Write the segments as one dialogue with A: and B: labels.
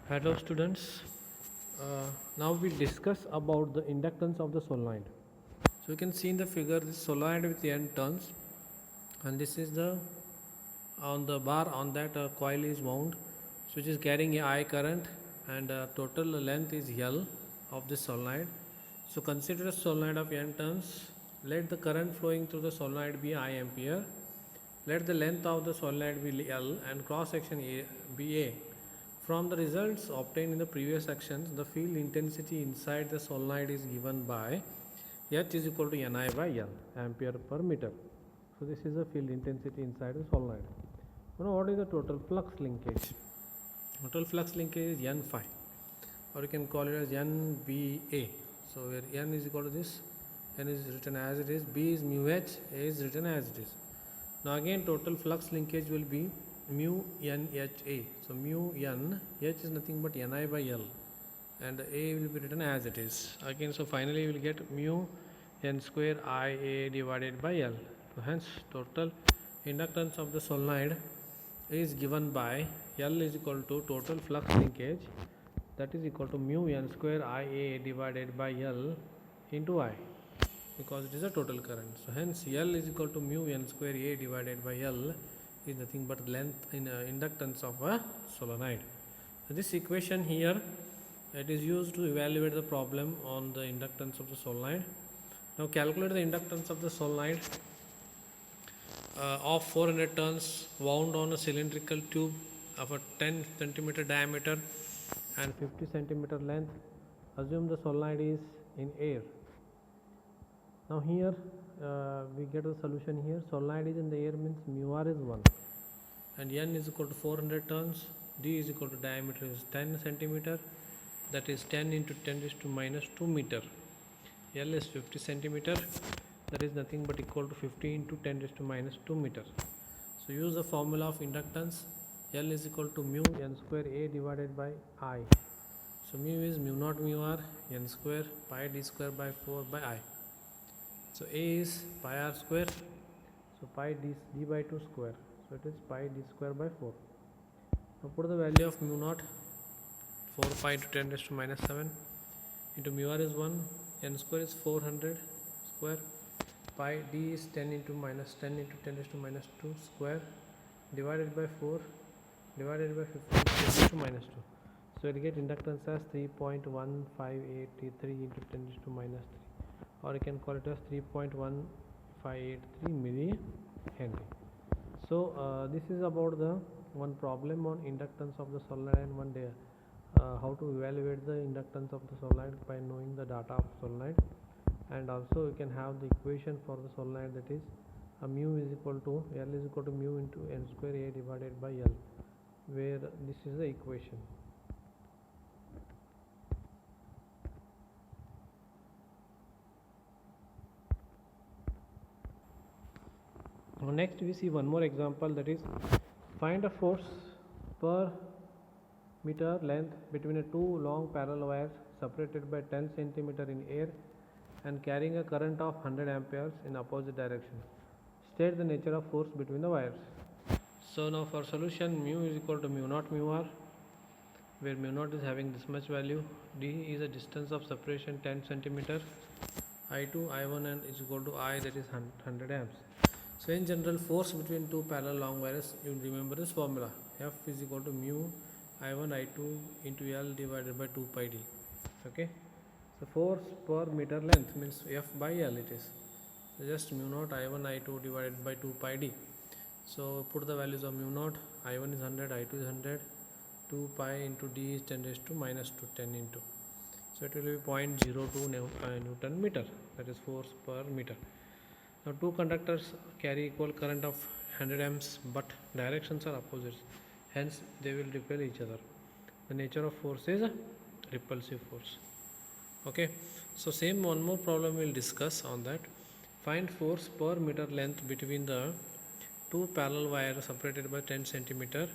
A: Hello students. Now we'll discuss about the inductance of the solenoid. So you can see in the figure this solenoid with n turns, and this is the on the bar on that coil is wound, so which is carrying a I current, and total length is L of this solenoid. So consider a solenoid of n turns. Let the current flowing through the solenoid be I ampere. Let the length of the solenoid be L and cross section be A. From the results obtained in the previous sections, the field intensity inside the solenoid is given by H is equal to Ni by L, ampere per meter. So this is the field intensity inside the solenoid. Now what is the total flux linkage? Total flux linkage is N phi, or you can call it as NBA. So where N is equal to this, N is written as it is, B is mu H, A is written as it is. Now again total flux linkage will be mu NHA. So mu N, H is nothing but Ni by L, and A will be written as it is. Again, so finally you will get mu N square Ia divided by L. So hence total inductance of the solenoid is given by L is equal to total flux linkage, that is equal to mu N square Ia divided by L into I, because it is a total current. So hence L is equal to mu N square A divided by L is nothing but length in inductance of a solenoid. So this equation here, it is used to evaluate the problem on the inductance of the solenoid. Now calculate the inductance of the solenoid of 400 turns wound on a cylindrical tube of a 10 centimeter diameter and 50 centimeter length. Assume the solenoid is in air. Now here we get the solution here. Solenoid is in the air means mu r is 1, and N is equal to 400 turns, D is equal to diameter is 10 centimeter, that is 10 into 10 raised to minus 2 meter. L is 50 centimeter, that is nothing but equal to 50 into 10 raised to minus 2 meter. So use the formula of inductance. L is equal to mu N square A divided by I. So mu is mu naught mu r N square pi d square by 4 by I. So A is pi r square, so pi d by 2 square, so it is pi d square by 4. Now put the value of mu naught, 4 pi to 10 raised to minus 7 into mu r is 1, N square is 400 square, pi d is 10 into minus 10 into 10 raised to minus 2 square divided by 4 divided by 15 raised to minus 2. So it will get inductance as 3.1583 into 10 raised to minus 3, or you can call it as 3.1583 millihenry. So this is about the one problem on inductance of the solenoid, and one day how to evaluate the inductance of the solenoid by knowing the data of solenoid. And also you can have the equation for the solenoid, that is mu is equal to L is equal to mu into N square A divided by L, where this is the equation. Now next we see one more example, that is find a force per meter length between two long parallel wires separated by 10 centimeter in air and carrying a current of 100 amperes in opposite direction. State the nature of force between the wires. So now for solution, mu is equal to mu naught mu r, where mu naught is having this much value, d is a distance of separation 10 centimeter, I2 I1 and is equal to I, that is 100 amps. So in general, force between two parallel long wires, you remember this formula, F is equal to mu I1 I2 into L divided by 2 pi d. Okay, so force per meter length means F by L it is. So just mu naught I1 I2 divided by 2 pi d. So put the values of mu naught, I1 is 100, I2 is 100, 2 pi into d is 10 raised to minus 2, 10 into. So it will be 0.02 Newton meter, that is force per meter. Now two conductors carry equal current of 100 amps, but directions are opposites, hence they will repel each other. The nature of force is a repulsive force. Okay, so same one more problem we will discuss on that. Find force per meter length between the two parallel wires separated by 10 centimeter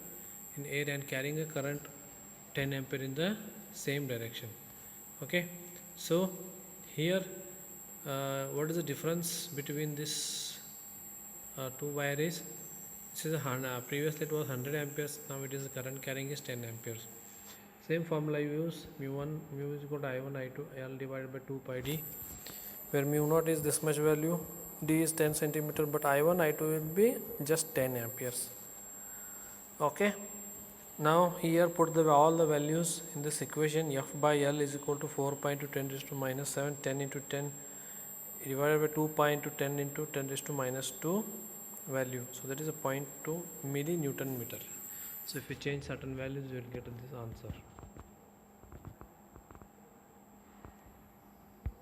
A: in air and carrying a current 10 ampere in the same direction. Okay, so here what is the difference between this two wires? This is previously it was 100 amperes, now it is the current carrying is 10 amperes. Same formula you use, mu1 mu is equal to I1 I2 L divided by 2 pi d, where mu naught is this much value, d is 10 centimeter, but I1 I2 will be just 10 amperes. Okay, now here put all the values in this equation. F by L is equal to 4 pi into 10 raised to minus 7, 10 into 10 divided by 2 pi into 10 into 10 raised to minus 2 value. So that is a 0.2 millinewton meter. So if you change certain values, you will get this answer.